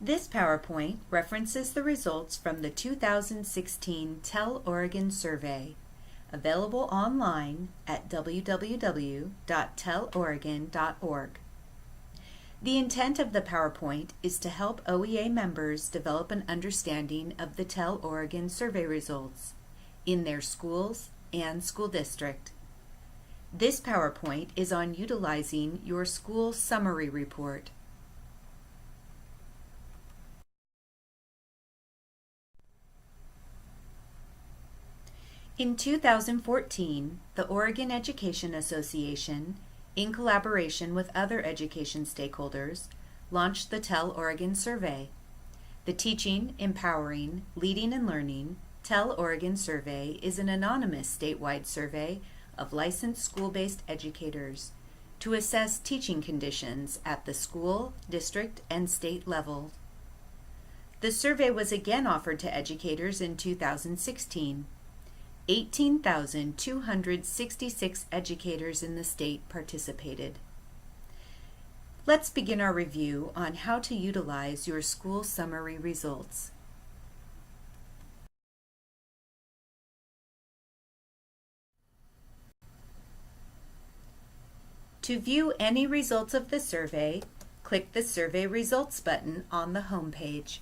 This PowerPoint references the results from the 2016 Tell Oregon Survey, available online at www.telloregon.org. The intent of the PowerPoint is to help OEA members develop an understanding of the Tell Oregon survey results in their schools and school district. This PowerPoint is on utilizing your school summary report. In 2014, the Oregon Education Association, in collaboration with other education stakeholders, launched the Tell Oregon Survey. The Teaching, Empowering, Leading and Learning Tell Oregon Survey is an anonymous statewide survey of licensed school-based educators to assess teaching conditions at the school, district, and state level. The survey was again offered to educators in 2016. 18,266 educators in the state participated. Let's begin our review on how to utilize your school summary results. To view any results of the survey, click the Survey Results button on the home page.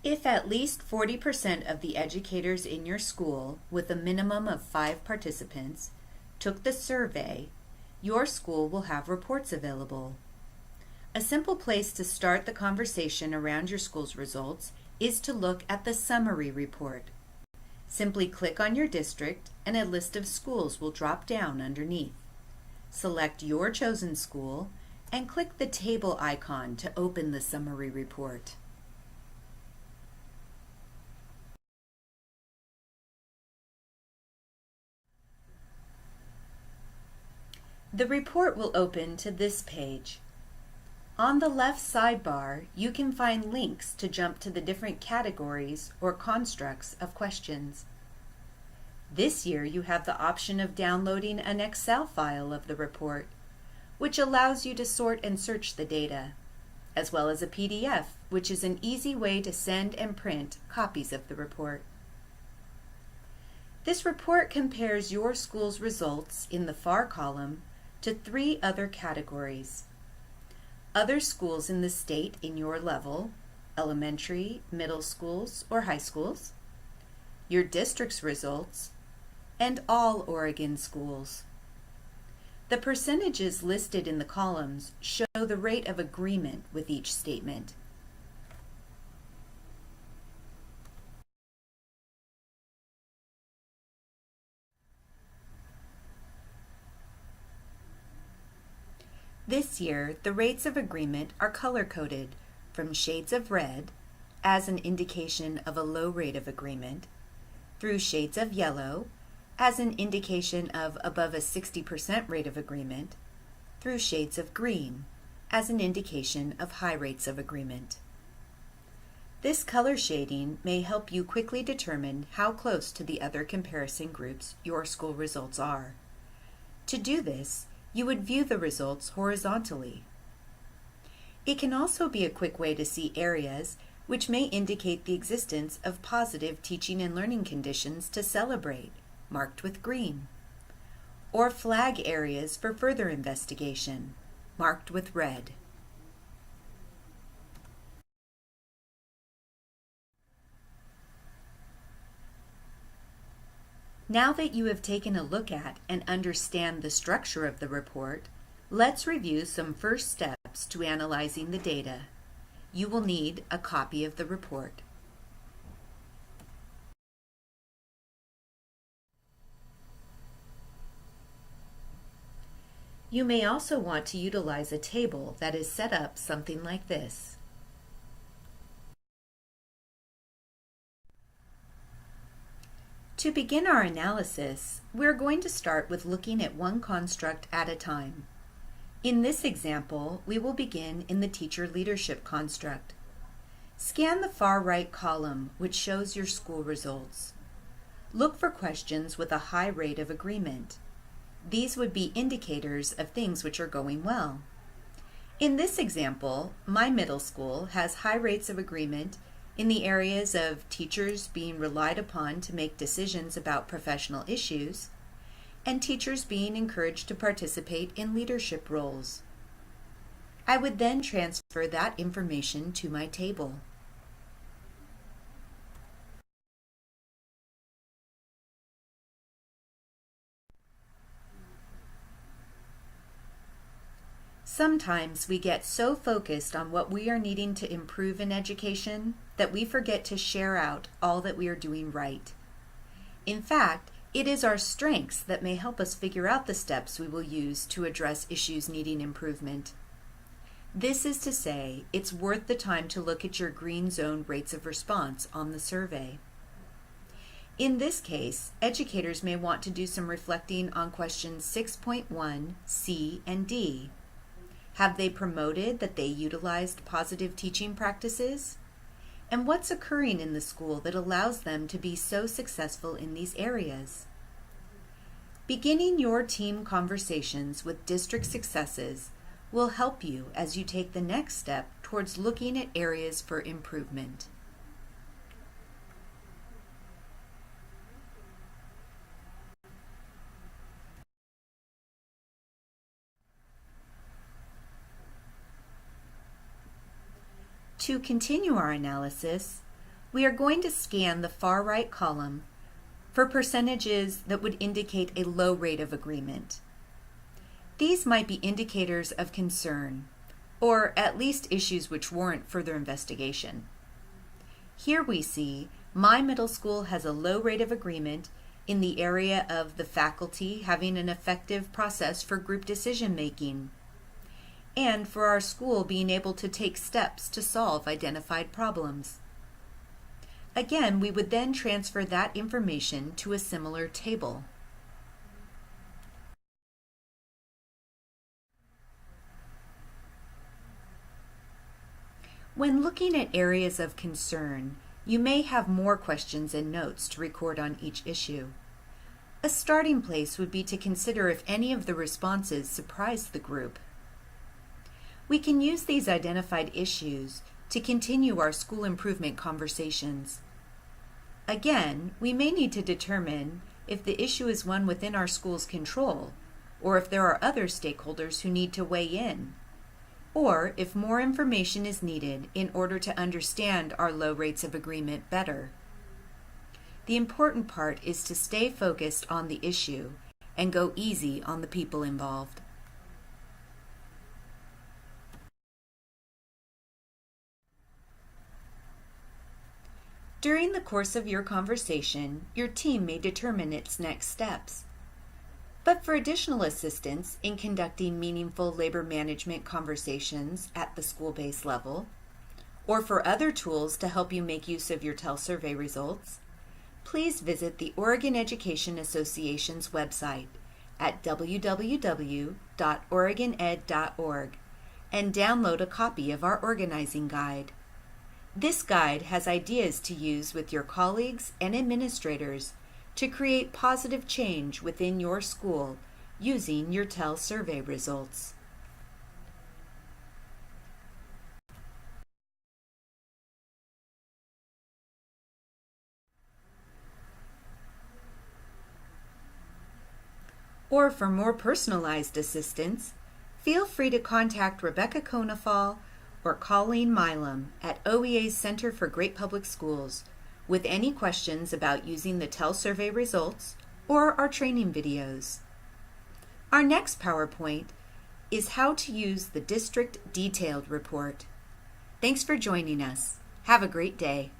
If at least 40% of the educators in your school, with a minimum of 5 participants, took the survey, your school will have reports available. A simple place to start the conversation around your school's results is to look at the summary report. Simply click on your district and a list of schools will drop down underneath. Select your chosen school and click the table icon to open the summary report. The report will open to this page. On the left sidebar, you can find links to jump to the different categories or constructs of questions. This year, you have the option of downloading an Excel file of the report, which allows you to sort and search the data, as well as a PDF, which is an easy way to send and print copies of the report. This report compares your school's results in the far column to 3 other categories: other schools in the state in your level, elementary, middle schools, or high schools, your district's results, and all Oregon schools. The percentages listed in the columns show the rate of agreement with each statement. This year, the rates of agreement are color-coded from shades of red, as an indication of a low rate of agreement, through shades of yellow, as an indication of above a 60% rate of agreement, through shades of green, as an indication of high rates of agreement. This color shading may help you quickly determine how close to the other comparison groups your school results are. To do this, you would view the results horizontally. It can also be a quick way to see areas which may indicate the existence of positive teaching and learning conditions to celebrate, marked with green, or flag areas for further investigation, marked with red. Now that you have taken a look at and understand the structure of the report, let's review some first steps to analyzing the data. You will need a copy of the report. You may also want to utilize a table that is set up something like this. To begin our analysis, we're going to start with looking at one construct at a time. In this example, we will begin in the teacher leadership construct. Scan the far right column, which shows your school results. look for questions with a high rate of agreement. These would be indicators of things which are going well. In this example, my middle school has high rates of agreement in the areas of teachers being relied upon to make decisions about professional issues, and teachers being encouraged to participate in leadership roles. I would then transfer that information to my table. Sometimes we get so focused on what we are needing to improve in education that we forget to share out all that we are doing right. In fact, it is our strengths that may help us figure out the steps we will use to address issues needing improvement. This is to say, it's worth the time to look at your green zone rates of response on the survey. In this case, educators may want to do some reflecting on questions 6.1, C, and D. Have they promoted that they utilized positive teaching practices? And what's occurring in the school that allows them to be so successful in these areas? Beginning your team conversations with district successes will help you as you take the next step towards looking at areas for improvement. To continue our analysis, we are going to scan the far right column for percentages that would indicate a low rate of agreement. These might be indicators of concern, or at least issues which warrant further investigation. Here we see my middle school has a low rate of agreement in the area of the faculty having an effective process for group decision making, and for our school being able to take steps to solve identified problems. Again, we would then transfer that information to a similar table. When looking at areas of concern, you may have more questions and notes to record on each issue. A starting place would be to consider if any of the responses surprised the group. We can use these identified issues to continue our school improvement conversations. Again, we may need to determine if the issue is one within our school's control, or if there are other stakeholders who need to weigh in, or if more information is needed in order to understand our low rates of agreement better. The important part is to stay focused on the issue and go easy on the people involved. During the course of your conversation, your team may determine its next steps. But for additional assistance in conducting meaningful labor management conversations at the school-based level, or for other tools to help you make use of your TEL survey results, please visit the Oregon Education Association's website at www.oregoned.org and download a copy of our organizing guide. This guide has ideas to use with your colleagues and administrators to create positive change within your school using your TEL survey results. Or for more personalized assistance, feel free to contact Rebecca Konefal or Colleen Milam at OEA's Center for Great Public Schools with any questions about using the TEL survey results or our training videos. Our next PowerPoint is how to use the District Detailed Report. Thanks for joining us. Have a great day.